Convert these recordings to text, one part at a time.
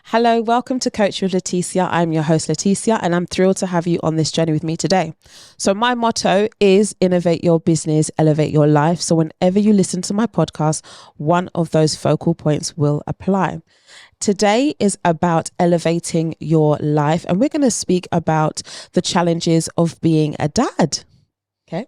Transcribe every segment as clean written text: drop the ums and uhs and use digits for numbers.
Hello, welcome to Coach with Leticia. I'm your host, Leticia, and I'm thrilled to have you on this journey with me today. So my motto is innovate your business, elevate your life. So whenever you listen to my podcast, one of those focal points will apply. Today is about elevating your life, and we're going to speak about the challenges of being a dad. Okay.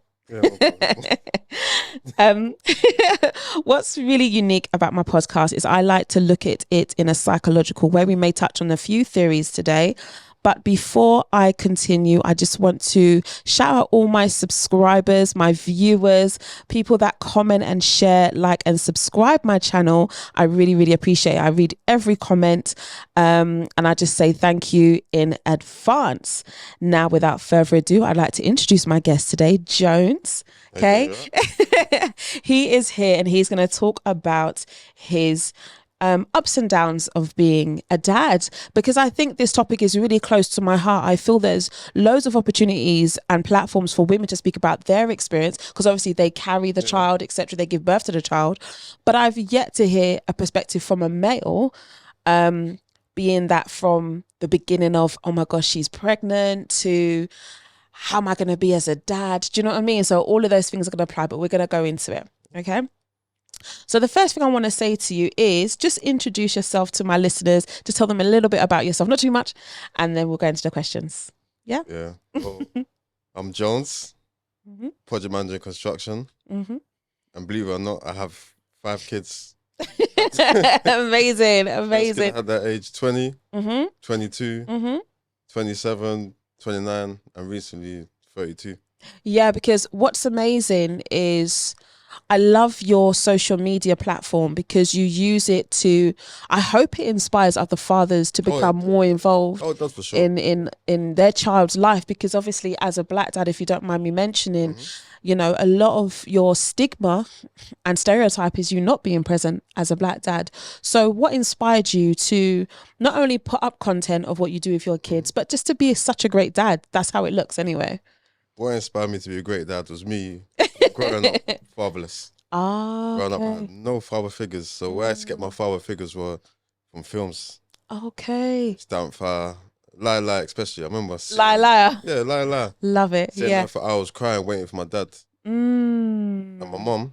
What's really unique about my podcast is I like to look at it in a psychological way. We may touch on a few theories today, but before I continue, I just want to shout out all my subscribers, my viewers, people that comment and share, like, and subscribe my channel. I really, really appreciate it. I read every comment, and I just say thank you in advance. Now, without further ado, I'd like to introduce my guest today, Jones. Okay. He is here and he's going to talk about his ups and downs of being a dad, because I think this topic is really close to my heart. I feel there's loads of opportunities and platforms for women to speak about their experience, because obviously they carry the child, etc. They give birth to the child. But I've yet to hear a perspective from a male, being that from the beginning of, oh my gosh, she's pregnant, to how am I going to be as a dad? Do you know what I mean? So all of those things are going to apply, but we're going to go into it. Okay. So the first thing I want to say to you is just introduce yourself to my listeners, to tell them a little bit about yourself, not too much, and then we'll go into the questions. Yeah? Yeah. Well, I'm Jones, project manager in construction. And believe it or not, I have 5 kids. Amazing. At that age, 20, 22, 27, 29, and recently 32. Yeah, because what's amazing is I love your social media platform, because you use it to, I hope it inspires other fathers to become more involved that's for sure. in their child's life, because obviously as a black dad, if you don't mind me mentioning, you know, a lot of your stigma and stereotype is you not being present as a black dad. So what inspired you to not only put up content of what you do with your kids, but just to be such a great dad? That's how it looks anyway. What inspired me to be a great dad was me growing up fatherless. Growing up, I had no father figures. So where I used to get my father figures were from films. Okay. Stamp Fire, Lie, especially. I remember Liar. Yeah, Lie. Love it. Sitting Yeah. there for hours crying, waiting for my dad. And my mum,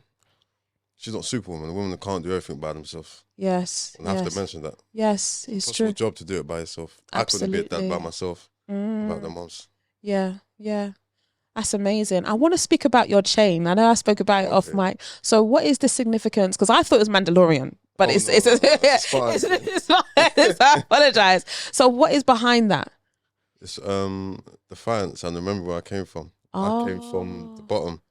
she's not Superwoman. A woman that can't do everything by themselves. Yes. And I have to mention that. Yes, it's Possible true. job to do it by yourself. Absolutely. I couldn't be a dad by myself without the mums. Yeah. That's amazing. I want to speak about your chain. I know I spoke about it off mic. So what is the significance? Because I thought it was Mandalorian, but it's I apologize. So what is behind that? It's defiance, and remember where I came from. I came from the bottom.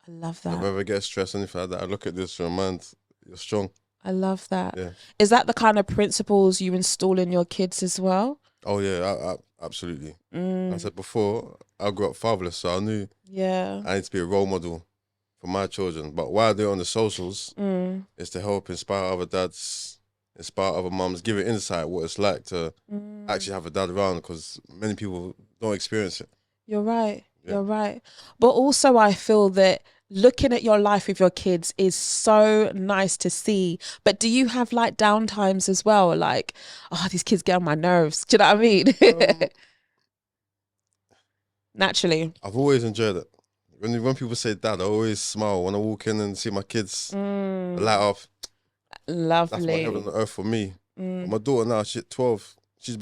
I love that. If I ever get stressed or anything like that, I look at this and remind you're strong. I love that. Yeah. Is that the kind of principles you install in your kids as well? Oh yeah, absolutely. I said before, I grew up fatherless, so I knew I need to be a role model for my children. But why I do it on the socials is to help inspire other dads, inspire other mums, give it insight what it's like to actually have a dad around, because many people don't experience it. You're right. Yeah. You're right. But also I feel that looking at your life with your kids is so nice to see. But do you have like down times as well? Like, oh, these kids get on my nerves. Do you know what I mean? Naturally. I've always enjoyed it. When people say dad, I always smile. When I walk in and see my kids light up. Lovely. That's my heaven on earth for me. My daughter now, she's 12. She's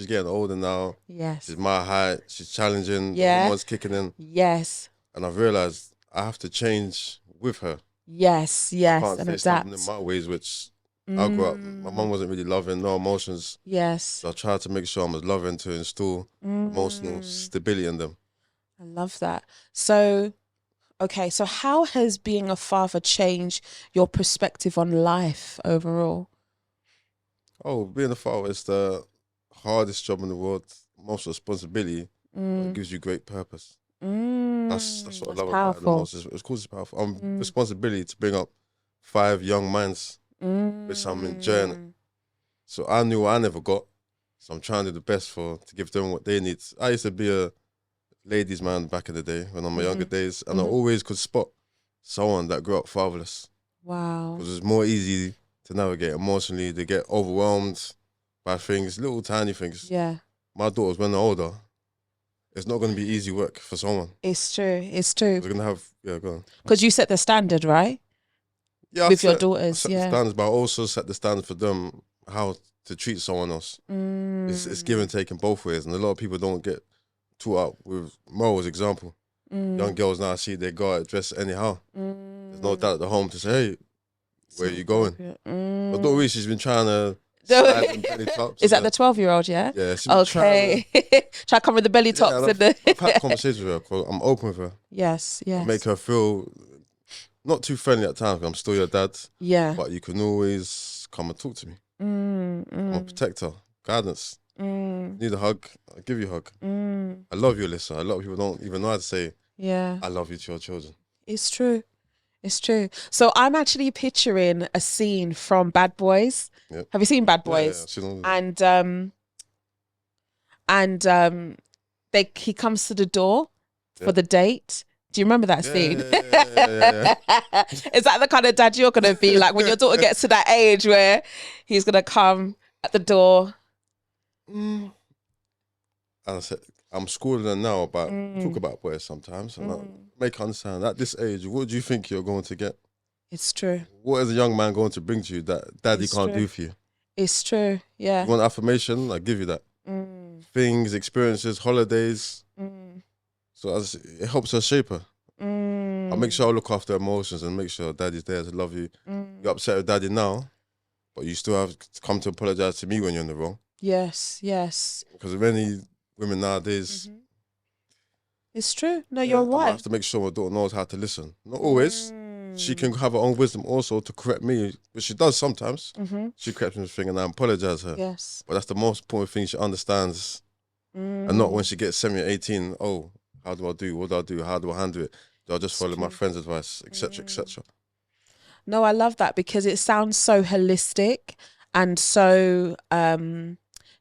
getting older now. Yes. She's my height. She's challenging. Yeah. Everyone's kicking in. Yes. And I've realised I have to change with her. Yes. I can't and say adapt. something in my ways, which I grew up. My mum wasn't really loving, no emotions. Yes. So I tried to make sure I'm as loving to install emotional stability in them. I love that. So, okay, so how has being a father changed your perspective on life overall? Oh, being a father is the hardest job in the world, most responsibility, but it gives you great purpose. That's what I love about it the most. Of course it's powerful. Responsibility to bring up 5 young minds, which I'm enjoying it. So I knew what I never got, so I'm trying to do the best to give them what they need. I used to be a ladies' man back in the day, when on my younger days, and I always could spot someone that grew up fatherless. Wow. Because it's more easy to navigate emotionally. They get overwhelmed. by things, little tiny things. Yeah. My daughters, when they're older, it's not going to be easy work for someone. It's true. It's true. We're going to have, go on. Because you set the standard, right? Yeah, with your daughters. I set the standards, but I also set the standard for them how to treat someone else. It's give and take in both ways, and a lot of people don't get taught up with morals. Example, young girls now see they go out dressed anyhow. There's no dad at the home to say, "Hey, where are you going?" My daughter, really, she's been trying to. Is that the 12-year-old? Yeah. Yeah. Okay. Try to come with the belly tops. I've had conversations with her. 'Cause I'm open with her. Yes. Yes. I make her feel not too friendly at times. I'm still your dad. Yeah. But you can always come and talk to me. I'm a protector, guidance. Need a hug, I'll give you a hug. I love you, Alyssa. A lot of people don't even know how to say, I love you to your children. It's true. It's true. So I'm actually picturing a scene from Bad Boys. Yep. Have you seen Bad Boys? Yeah, and he comes to the door for the date. Do you remember that scene? Yeah. Is that the kind of dad you're going to be like when your daughter gets to that age where he's going to come at the door? As I said, I'm schooling her now about talk about boys sometimes and make her understand at this age, what do you think you're going to get? It's true. What is a young man going to bring to you that daddy can't do for you? It's true, yeah. You want affirmation? I give you that. Things, experiences, holidays. So it helps her shape her. I make sure I look after her emotions and make sure daddy's there to love you. You're upset with daddy now, but you still have to come to apologize to me when you're in the wrong. Yes, yes. Because many women nowadays... It's true. No, you're right. I have to make sure my daughter knows how to listen. Not always. She can have her own wisdom also to correct me, which she does sometimes. She corrects me with thing and I apologize to her. Yes. But that's the most important thing she understands. And not when she gets 17 or 18, how do I do? What do I do? How do I handle it? Do I just follow my friend's advice, etc., etc.? No, I love that because it sounds so holistic and so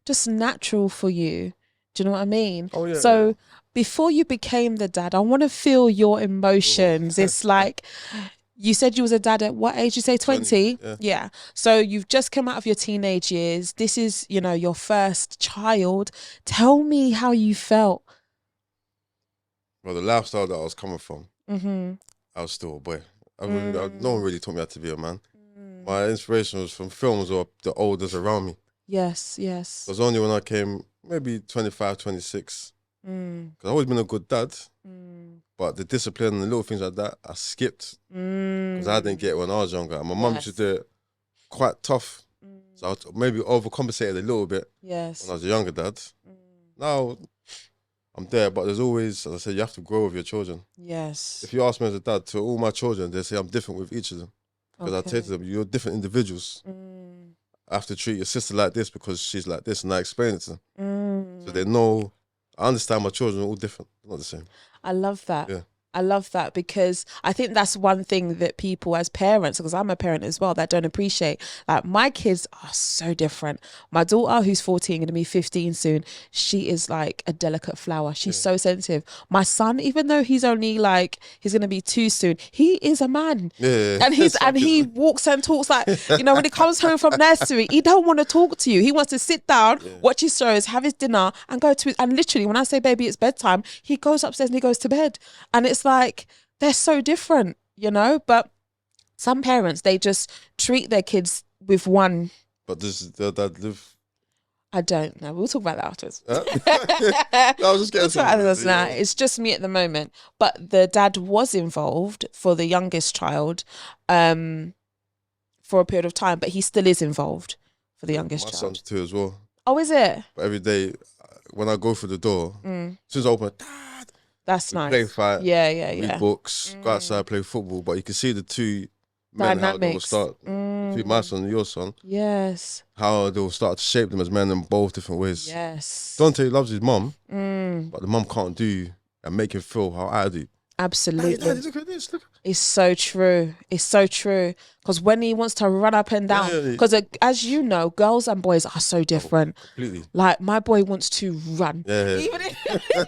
just natural for you. Do you know what I mean? Oh, yeah. So before you became the dad, I want to feel your emotions. It's like, you said you was a dad at what age? You say 20? Yeah. So you've just come out of your teenage years. This is, your first child. Tell me how you felt. Well, the lifestyle that I was coming from, I was still a boy. No one really taught me how to be a man. My inspiration was from films or the elders around me. Yes, yes. It was only when I came maybe 25, 26. Because I've always been a good dad. But the discipline and the little things like that, I skipped. Because I didn't get it when I was younger. And my mum used to do it quite tough. So I maybe overcompensated a little bit when I was a younger dad. Now, I'm there, but there's always, as I said, you have to grow with your children. Yes. If you ask me as a dad, to all my children, they say I'm different with each of them. Because I say to them, you're different individuals. I have to treat your sister like this because she's like this, and I explain it to them. So they know, I understand my children are all different, not the same. I love that. Yeah. I love that because I think that's one thing that people as parents, because I'm a parent as well, that don't appreciate. Like my kids are so different. My daughter, who's 14, going to be 15 soon, she is like a delicate flower. She's so sensitive. My son, even though he's only he's going to be 2 soon, he is a man. Yeah. And he walks and talks like, when he comes home from nursery, he don't want to talk to you. He wants to sit down, watch his shows, have his dinner and go to and literally when I say, baby, it's bedtime, he goes upstairs and he goes to bed. And it's like, they're so different, but some parents, they just treat their kids with one. But does their dad live? I don't know. We'll talk about that afterwards. I was just getting now. It's just me at the moment. But the dad was involved for the youngest child for a period of time, but he still is involved for the youngest child. My son's 2 as well. Oh, is it? But every day when I go through the door, as soon as I open it, Dad! That's nice. Play fight. Yeah. Read books, go outside, play football. But you can see the two men, how they will start, between my son and your son. Yes. How they will start to shape them as men in both different ways. Yes. Dante loves his mum, but the mum can't do and make him feel how I do. Absolutely. Hey, Daddy, look at this. Look. It's so true. It's so true. Because when he wants to run up and down, because as you know, girls and boys are so different. Completely. Like my boy wants to run. Yeah. Even if,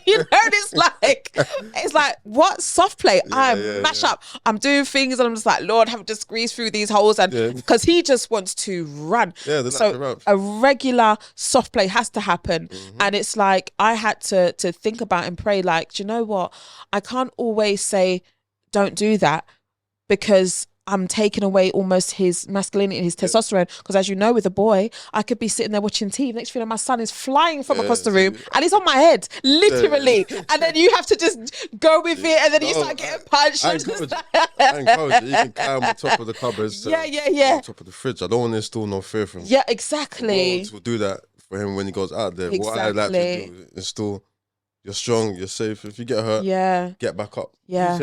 you know, it's like what soft play? Mash up. I'm doing things and I'm just like, Lord, have to squeeze through these holes, and because he just wants to run. Yeah, so a regular soft play has to happen, and it's like I had to think about and pray. Like, do you know what? I can't always say don't do that, because I'm taking away almost his masculinity and his testosterone. Because as you know, with a boy, I could be sitting there watching TV. Next thing you know, my son is flying from across the room and he's on my head, literally. And then you have to just go with it, and then you start getting punched. I encourage it. You can climb on top of the cupboards. On top of the fridge. I don't want to install no fear from him. Yeah, exactly. We'll do that for him when he goes out there. Exactly. What I like to do is install, you're strong, you're safe. If you get hurt, get back up. Yeah,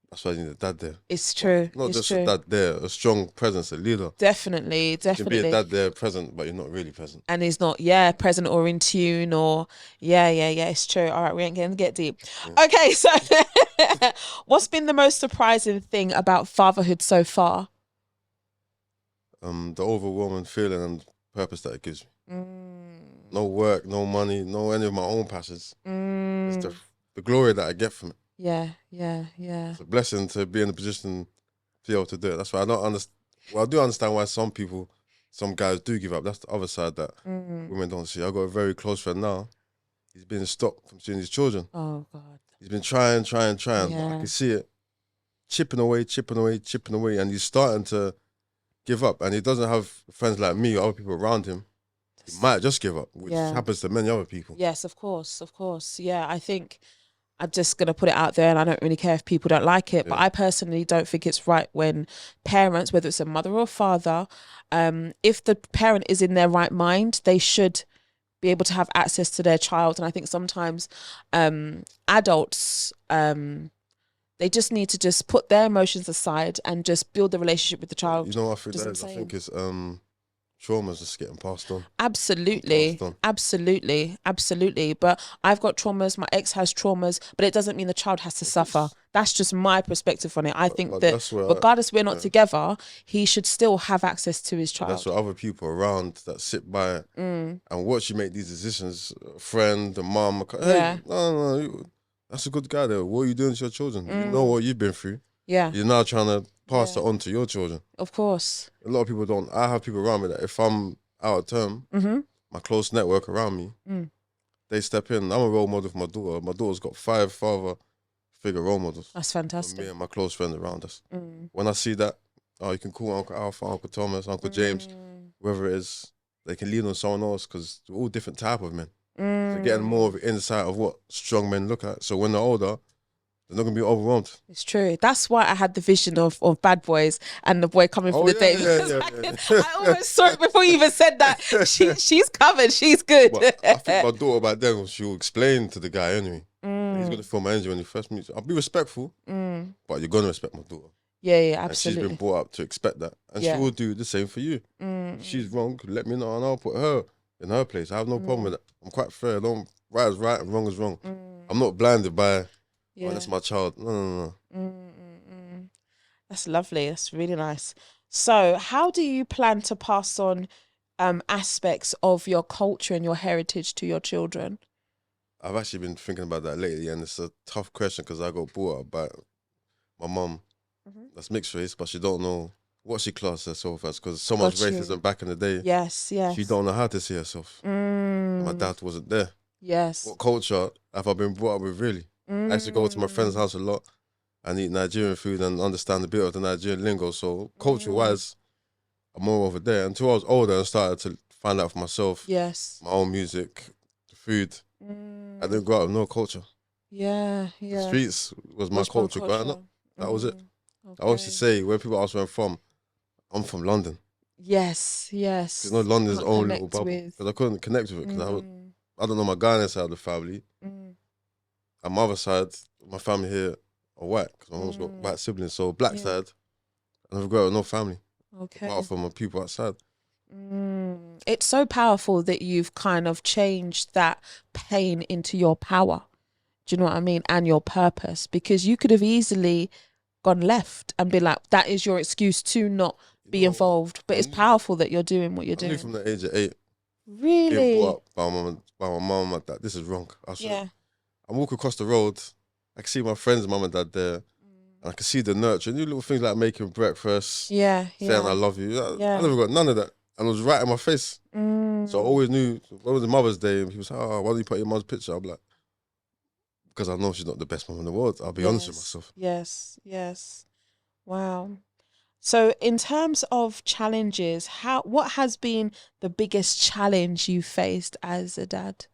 that's why I need a dad there. It's true. Not just a dad there, a strong presence, a leader. Definitely. You can be a dad there present, but you're not really present. And he's not, present or in tune or, it's true. All right, we ain't going to get deep. Yeah. Okay, so what's been the most surprising thing about fatherhood so far? The overwhelming feeling and purpose that it gives me. No work, no money, no any of my own passions. It's the glory that I get from it. Yeah. It's a blessing to be in a position to be able to do it. That's why I don't understand. Well, I do understand why some guys do give up. That's the other side that women don't see. I've got a very close friend now. He's been stopped from seeing his children. Oh, God. He's been trying. Yeah. I can see it chipping away. And he's starting to give up. And he doesn't have friends like me or other people around him. He might just give up, which happens to many other people. Yes, of course. Yeah, I think I'm just going to put it out there, and I don't really care if people don't like it, but I personally don't think it's right when parents, whether it's a mother or a father, if the parent is in their right mind, they should be able to have access to their child. And I think sometimes adults, they just need to just put their emotions aside and just build the relationship with the child. You know what I think that is? I think it's trauma's just getting passed on. Absolutely. But I've got traumas, my ex has traumas, but it doesn't mean the child has to suffer. That's just my perspective on it. I think that regardless we're not together, he should still have access to his child. That's what other people around that sit by and watch you make these decisions, a friend, a mum, hey, no, that's a good guy there. What are you doing to your children? You know what you've been through. Yeah. You're now trying to pass it on to your children. Of course. A lot of people don't. I have people around me that if I'm out of term, my close network around me, they step in. I'm a role model for my daughter. My daughter's got 5 father figure role models. That's fantastic. Me and my close friends around us. When I see that, you can call Uncle Alpha, Uncle Thomas, Uncle James, whoever it is, they can lean on someone else because they're all different type of men. They're getting more of an insight of what strong men look at. So when they're older, they're not going to be overwhelmed. It's true. That's why I had the vision of Bad Boys and the boy coming from the day. I almost saw it before you even said that. She's covered. She's good. But I think my daughter back then, she'll explain to the guy anyway. He's going to feel my energy when he first meets. I'll be respectful, but you're going to respect my daughter. Yeah, absolutely. And she's been brought up to expect that. And she will do the same for you. If she's wrong, let me know and I'll put her in her place. I have no problem with that. I'm quite fair. Right is right and wrong is wrong. I'm not blinded by... Yeah. Oh, that's my child. No. That's lovely. That's really nice. So how do you plan to pass on aspects of your culture and your heritage to your children? I've actually been thinking about that lately, and it's a tough question because I got brought up by my mum that's mixed race, but she don't know what she classed herself as because so much racism back in the day. Yes. She don't know how to see herself. My dad wasn't there. Yes. What culture have I been brought up with, really? I used to go to my friend's house a lot and eat Nigerian food and understand a bit of the Nigerian lingo. So culture-wise, I'm more over there. Until I was older and started to find out for myself my own music, the food. I didn't grow up with no culture. Yeah. The streets was my culture growing up. That was it. Okay. I always say, when people ask where I'm from London. Yes. Because London's own little bubble. Because I couldn't connect with it. Because I don't know my Ghanaian side of the family. On my other side, my family here are white because my mom's got white siblings. So black side, I never grew up with no family. Okay. Apart from my people outside. It's so powerful that you've kind of changed that pain into your power. Do you know what I mean? And your purpose, because you could have easily gone left and been like, that is your excuse to not be involved. But it's powerful that you're doing what you're doing. From the age of 8. Really? Being brought up by my mum and my dad. This is wrong. I walk across the road. I can see my friends' mum and dad there. And I can see the nurture. New little things like making breakfast. Saying I love you. I never got none of that. And it was right in my face. So I always knew, when it was Mother's Day, and people say, oh, why don't you put your mum's picture? I'm like, because I know she's not the best mum in the world. I'll be honest with myself. Yes. Wow. So in terms of challenges, what has been the biggest challenge you faced as a dad?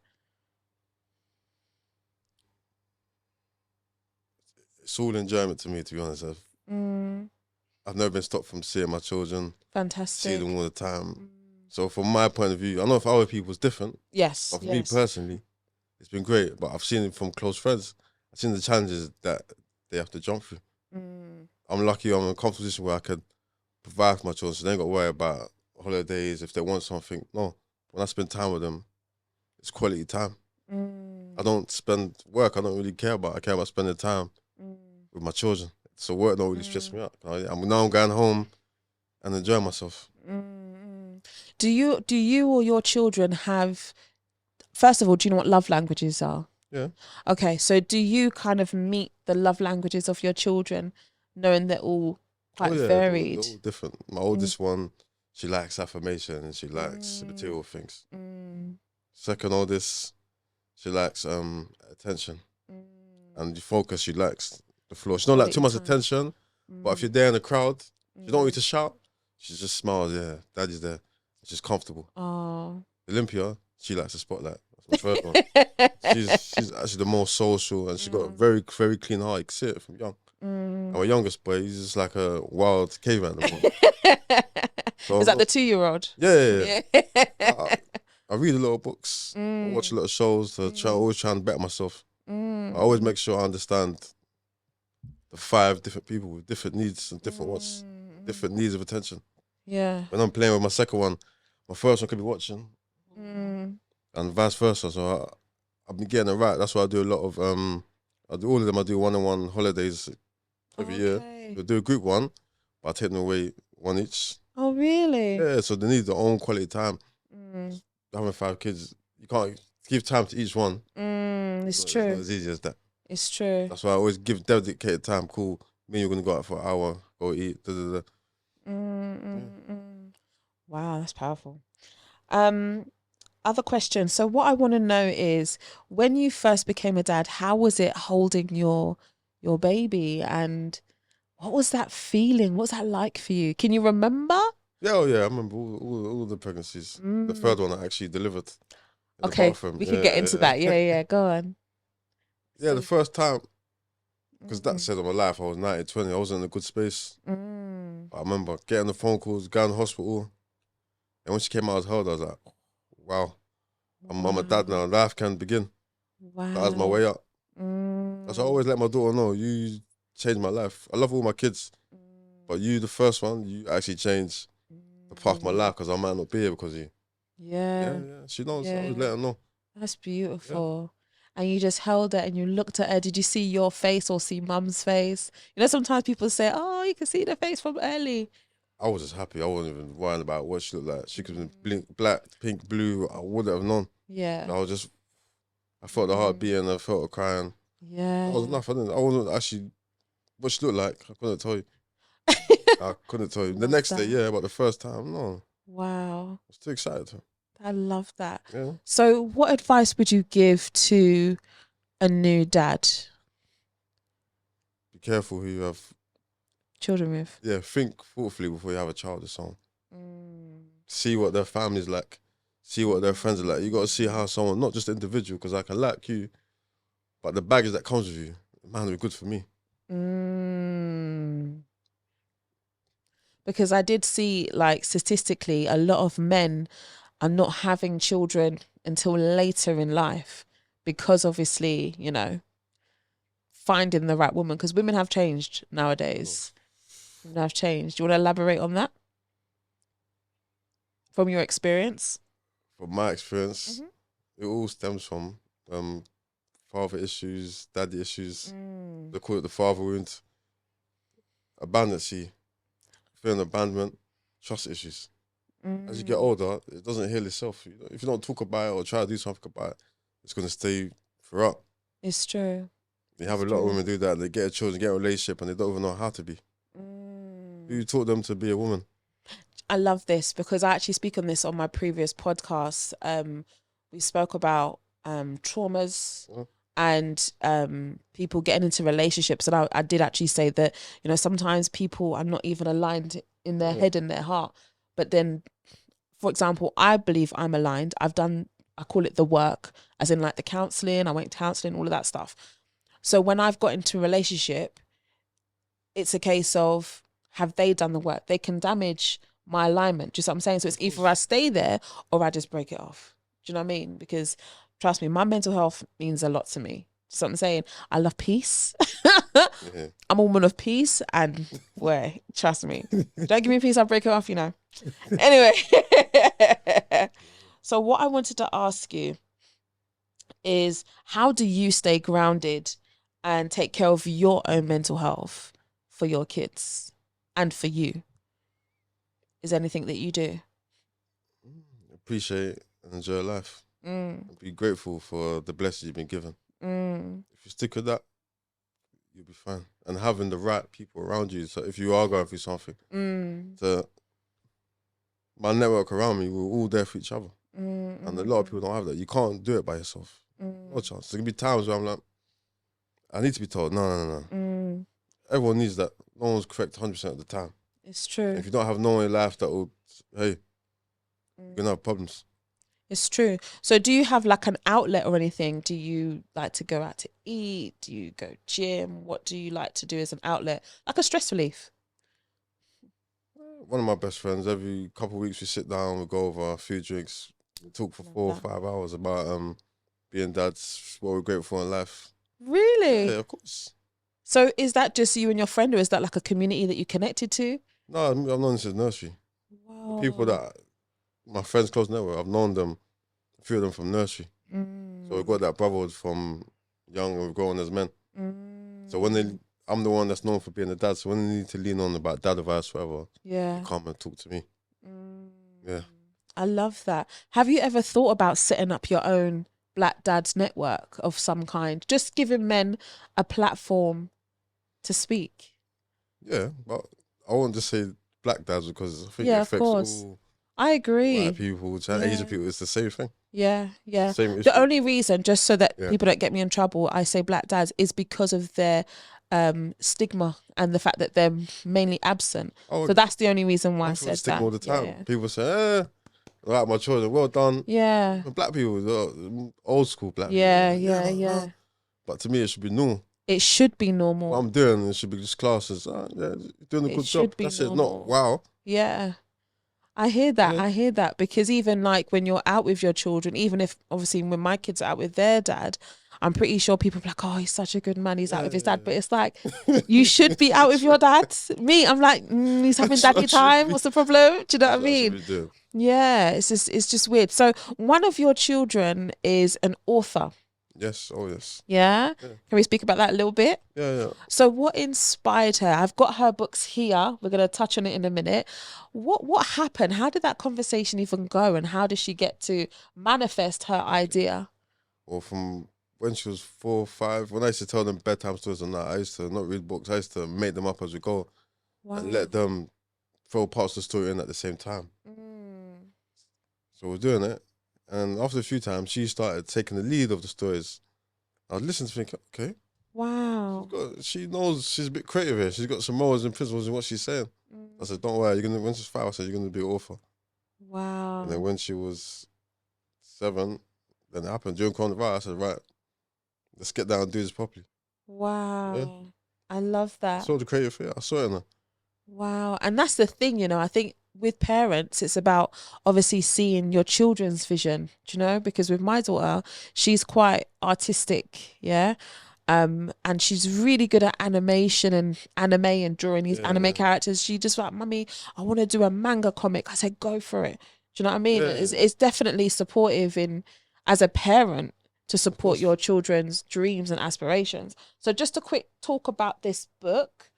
It's all enjoyment to me, to be honest. I've never been stopped from seeing my children. Fantastic. See them all the time. So from my point of view, I know for other people it's different. Yes. But for me personally, it's been great. But I've seen it from close friends. I've seen the challenges that they have to jump through. I'm lucky I'm in a comfortable position where I could provide for my children, so they ain't got to worry about holidays, if they want something. No, when I spend time with them, it's quality time. I don't spend work, I don't really care about. I care about spending time with my children. So work don't really stress me out. I'm going home and enjoying myself. Do you or your children have, first of all, do you know what love languages are? Yeah. Okay, so do you kind of meet the love languages of your children, knowing they're all quite varied? They're all different. My oldest one, she likes affirmation and she likes material things. Second oldest, she likes attention. And the focus, she likes the floor. She don't like too much attention, but if you're there in the crowd, she don't want you to shout. She just smiles, daddy's there. She's comfortable. Olympia, she likes the spotlight. That's my first one. She's actually the most social, and she's got a very, very clean heart. You can see it from young. And my youngest boy, he's just like a wild caveman. So is that the 2-year-old? Yeah. I read a lot of books. I watch a lot of shows to always try and better myself. I always make sure I understand the 5 different people with different needs and different different needs of attention. Yeah. When I'm playing with my second one, my first one could be watching, and vice versa. So I've been getting it right. That's why I do a lot of I do all of them. I do one-on-one holidays every year. We'll do a group one, but I take them away one each. Oh, really? Yeah. So they need their own quality time. Having 5 kids, you can't give time to each one. It's true. It's not as easy as that. It's true. That's why I always give dedicated time. Cool. Me and you're gonna go out for an hour, go eat. Wow, that's powerful. Other question. So what I want to know is, when you first became a dad, how was it holding your baby, and what was that feeling? What was that like for you? Can you remember? Yeah, I remember all the pregnancies. The third one I actually delivered. Okay, we can get into that. Yeah, go on. Yeah, the first time, because that said on my life, I was 90-20. I wasn't in a good space. But I remember getting the phone calls, going to the hospital, and when she came out as held, I was like, wow, I'm a dad now. Life can begin. Wow. That was my way up. That's why I always let my daughter know, you changed my life. I love all my kids, but you, the first one, you actually changed the path of my life, because I might not be here because of you. Yeah. She knows. I always let her know. That's beautiful. And you just held her and you looked at her. Did you see your face or see mum's face? You know, sometimes people say, oh, you can see the face from early. I was just happy. I wasn't even worrying about what she looked like. She could have been black, pink, blue. I wouldn't have known. Yeah. I felt the heart beating. I felt her crying. Yeah. That was enough. I wasn't actually what she looked like. I couldn't tell you. I couldn't tell you. The next day, but the first time, no. Wow. I was too excited. I love that. Yeah. So what advice would you give to a new dad? Be careful who you have children with. Yeah, think thoughtfully before you have a child or something. See what their family's like. See what their friends are like. You got to see how someone, not just individual, because I can like you, but the baggage that comes with you, it might be good for me. Because I did see, like, statistically, a lot of men are not having children until later in life because, obviously, you know, finding the right woman, because women have changed nowadays. Women have changed. Do you want to elaborate on that? From your experience? From my experience, it all stems from father issues, daddy issues. They call it the father wound. Abandoncy, feeling abandonment, trust issues. As you get older, it doesn't heal itself. If you don't talk about it or try to do something about it, it's going to stay throughout. It's true. You have a lot of women do that. They get a children, get a relationship, and they don't even know how to be. Who taught them to be a woman? I love this because I actually speak on this on my previous podcast. We spoke about traumas and people getting into relationships, and I did actually say that, you know, sometimes people are not even aligned in their head and their heart. But then, for example, I believe I'm aligned. I call it the work, as in like the counselling. I went counselling, all of that stuff. So when I've got into a relationship, it's a case of, have they done the work? They can damage my alignment. Do you see what I'm saying? So it's either I stay there or I just break it off. Do you know what I mean? Because trust me, my mental health means a lot to me. So I'm saying, I love peace. I'm a woman of peace, and trust me, don't give me peace, I'll break it off, you know. Anyway, so what I wanted to ask you is, how do you stay grounded and take care of your own mental health for your kids and for you? Is there anything that you do? Appreciate and enjoy life. Be grateful for the blessings you've been given. If you stick with that, you'll be fine. And having the right people around you. So if you are going through something, my network around me, we're all there for each other. And a lot of people don't have that. You can't do it by yourself. No chance. There can be times where I'm like, I need to be told, no. Everyone needs that. No one's correct 100% of the time. It's true. And if you don't have no one in life that will, hey, you're going to have problems. It's true. So do you have like an outlet or anything? Do you like to go out to eat? Do you go gym? What do you like to do as an outlet? Like a stress relief? One of my best friends, every couple of weeks we sit down, we go over a few drinks, we talk for 4 or 5 hours about being dads, what we're grateful for in life. Really? Yeah, of course. So is that just you and your friend, or is that like a community that you connected to? No, I've known since nursery. Wow. People that, my friends close network, I've known them, a few of them from nursery. So we've got that brotherhood from young, and we've grown as men. So when I'm the one that's known for being a dad, so when they need to lean on about dad advice, whatever, they come and talk to me. Yeah. I love that. Have you ever thought about setting up your own Black Dads network of some kind? Just giving men a platform to speak. Yeah, but I won't just say black dads, because I think it affects all. I agree. White people, Asian people, it's the same thing. Yeah. Same issue. The only reason, just so that people don't get me in trouble, I say black dads is because of their stigma and the fact that they're mainly absent. So that's the only reason why I said stigma that. All the time. People say, like my children, well done. Yeah. Black people, old school black people. Yeah. But to me, it should be normal. It should be normal. What I'm doing, it should be just classes. You're doing a good job. That's normal. It, not wow. Yeah. I hear that. I hear that, because even like when you're out with your children, even if obviously when my kids are out with their dad, I'm pretty sure people are like, oh, he's such a good man, he's out with his dad. But it's like, you should be out with your dad. Me, I'm like, he's having daddy time. What's the problem? Do you know what I mean? Yeah, it's just weird. So one of your children is an author. Yes. Oh, yes. Yeah? Can we speak about that a little bit? Yeah. So what inspired her? I've got her books here. We're going to touch on it in a minute. What happened? How did that conversation even go? And how did she get to manifest her idea? Well, from when she was 4 or 5, when I used to tell them bedtime stories and that, I used to not read books. I used to make them up as we go and let them throw parts of the story in at the same time. So we're doing it. And after a few times, she started taking the lead of the stories. I was listening to think, okay. Wow. She knows she's a bit creative here. She's got some morals and principles in what she's saying. I said, don't worry, when she's 5, I said, you're going to be an author. Wow. And then when she was 7, then it happened. During coronavirus, I said, right, let's get down and do this properly. Wow. Yeah. I love that. I saw the creative fear. I saw it in her. Wow. And that's the thing, you know, I think with parents, it's about obviously seeing your children's vision, do you know? Because with my daughter, she's quite artistic, yeah? And she's really good at animation and anime and drawing these anime characters. She just like, Mummy, I want to do a manga comic. I said, go for it. Do you know what I mean? It's definitely supportive as a parent to support your children's dreams and aspirations. So just a quick talk about this book.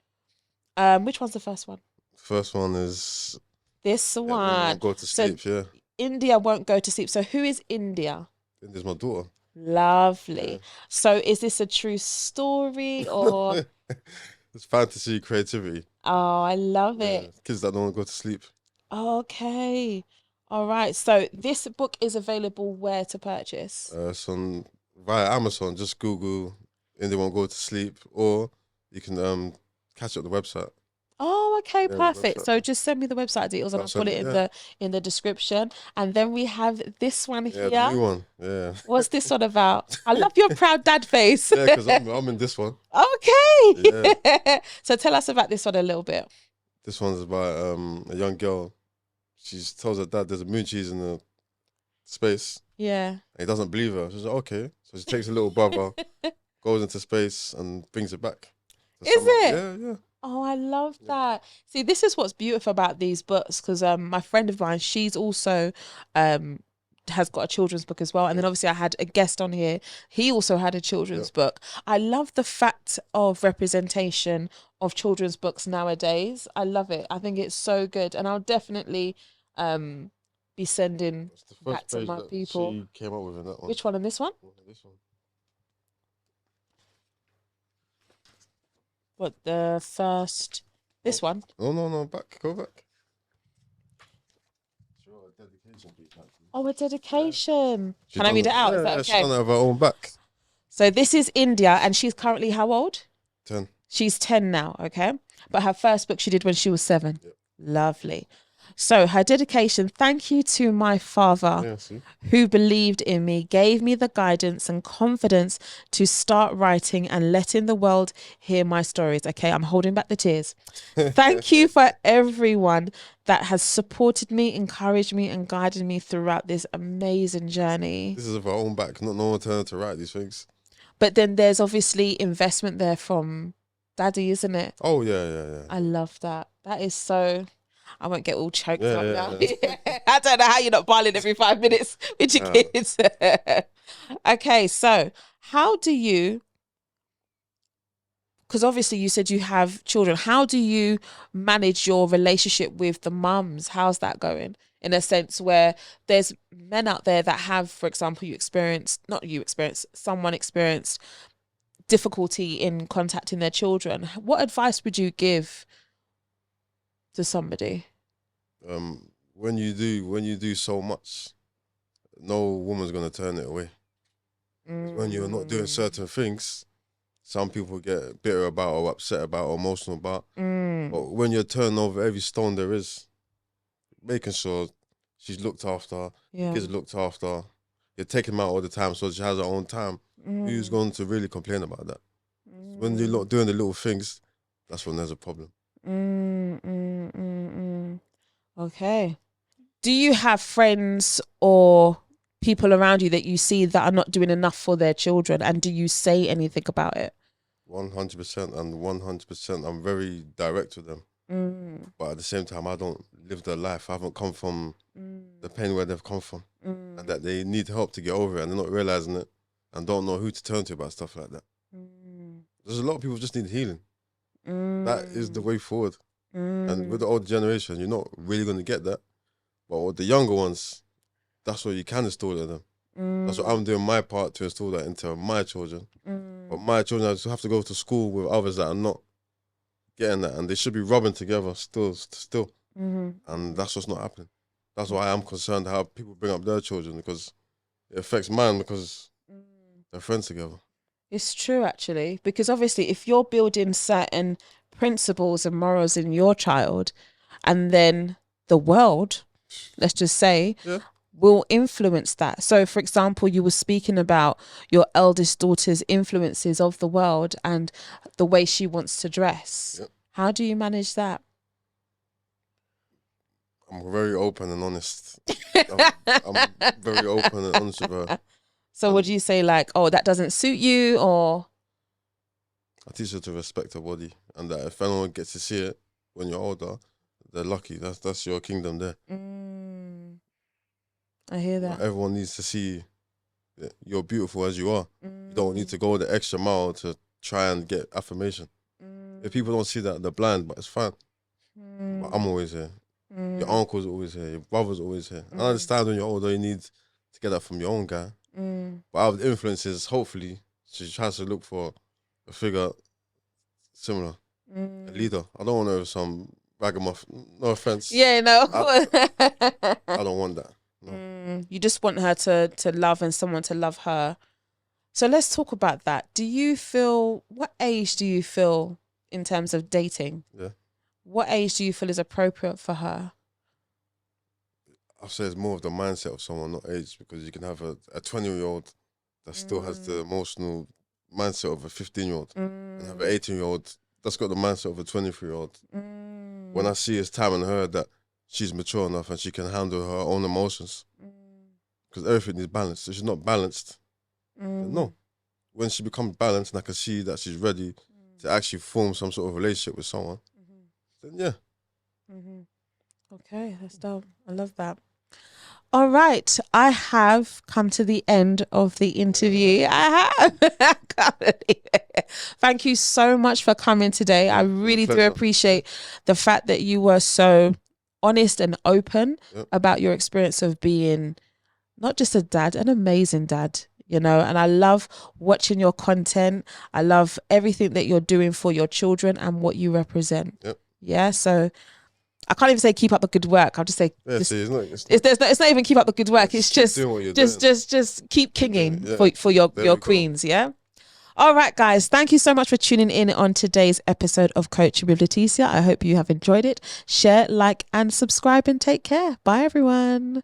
Which one's the first one? First one is this one. Won't go to sleep. So, India won't go to sleep. So who is India? India's my daughter. Lovely. Yeah. So is this a true story or? It's fantasy, creativity. Oh, I love it. Kids that don't want to go to sleep. Okay. All right. So this book is available where to purchase? It's on via Amazon. Just Google India Won't Go to Sleep, or you can catch it on the website. Oh, okay, perfect. So just send me the website details and I'll put it in the description. And then we have this one here. The new one. Yeah. What's this one about? I love your proud dad face. Yeah, because I'm in this one. Okay. Yeah. So tell us about this one a little bit. This one's about a young girl. She tells her dad there's a moon cheese in the space. Yeah. And he doesn't believe her. She's like, okay. So she takes a little brother, goes into space and brings it back. Is it? Yeah, yeah. Oh, I love that. See, this is what's beautiful about these books, because my friend of mine, she's also has got a children's book as well. And then obviously I had a guest on here. He also had a children's book. I love the fact of representation of children's books nowadays. I love it. I think it's so good. And I'll definitely be sending that to my people. She came up with in that one. Which one? And this one? This one. What, the first? This one? No, back. Go back. Oh, a dedication. Yeah. Can I read it out? Is that okay? She's done it of her own back. So this is India, and she's currently how old? 10. She's 10 now, okay? But her first book she did when she was 7. Yep. Lovely. So her dedication: thank you to my father who believed in me, gave me the guidance and confidence to start writing and letting the world hear my stories. Okay, I'm holding back the tears. Thank you for everyone that has supported me, encouraged me and guided me throughout this amazing journey. This is of our own back, not no one telling her to write these things. But then there's obviously investment there from daddy, isn't it? Oh, yeah. I love that. That is so... I won't get all choked up now. I don't know how you're not bawling every 5 minutes with your kids. Okay, so how do you, because obviously you said you have children, how do you manage your relationship with the mums? How's that going? In a sense where there's men out there that have, for example, someone experienced difficulty in contacting their children. What advice would you give to somebody? When you do so much, no woman's gonna turn it away. When you're not doing certain things, some people get bitter about or upset about or emotional about. But when you're turning over every stone there is, making sure she's looked after, kids looked after, you're taking them out all the time so she has her own time, who's going to really complain about that? When you're not doing the little things, that's when there's a problem. Okay. Do you have friends or people around you that you see that are not doing enough for their children, and do you say anything about it? 100%, and 100%. I'm very direct with them. But at the same time, I don't live their life. I haven't come from the pain where they've come from, and that they need help to get over it, and they're not realizing it, and don't know who to turn to about stuff like that. There's a lot of people who just need healing. That is the way forward. And with the older generation, you're not really going to get that. But with the younger ones, that's what you can install in them. That's what I'm doing my part to install that into my children. But my children have to go to school with others that are not getting that, and they should be rubbing together still. And that's what's not happening. That's why I'm concerned how people bring up their children, because it affects mine because they're friends together. It's true, actually, because obviously if you're building certain principles and morals in your child, and then the world, let's just say, will influence that. So for example, you were speaking about your eldest daughter's influences of the world and the way she wants to dress. How do you manage that? I'm very open and honest. I'm very open and honest with her. So would you say like, oh, that doesn't suit you, or? I teach her to respect her body, and that if anyone gets to see it when you're older, they're lucky. That's your kingdom there. I hear that. Everyone needs to see you're beautiful as you are. You don't need to go the extra mile to try and get affirmation. If people don't see that, they're blind, but it's fine. But I'm always here. Your uncle's always here. Your brother's always here. I understand when you're older, you need to get that from your own guy. But out of the influences, hopefully, she tries to look for a figure similar, a leader. I don't want her some ragamuffin. No offense. Yeah, no, of course. I don't want that. No. You just want her to love and someone to love her. So let's talk about that. What age do you feel in terms of dating? Yeah. What age do you feel is appropriate for her? I'll say it's more of the mindset of someone, not age, because you can have a 20-year-old that still has the emotional mindset of a 15-year-old and have an 18-year-old that's got the mindset of a 23-year-old. When I see it's time in her that she's mature enough and she can handle her own emotions, because everything is balanced. If she's not balanced, then no. When she becomes balanced and I can see that she's ready to actually form some sort of relationship with someone, then yeah. Okay, that's dope. I love that. All right, I have come to the end of the interview. I have. Thank you so much for coming today. I really do appreciate the fact that you were so honest and open about your experience of being not just a dad, an amazing dad, you know, and I love watching your content. I love everything that you're doing for your children and what you represent. Yeah, so I can't even say keep up the good work. I'll just say it's not even keep up the good work. It's just keep kinging for your queens. Yeah. All right, guys. Thank you so much for tuning in on today's episode of Coaching with Leticia. I hope you have enjoyed it. Share, like, and subscribe, and take care. Bye, everyone.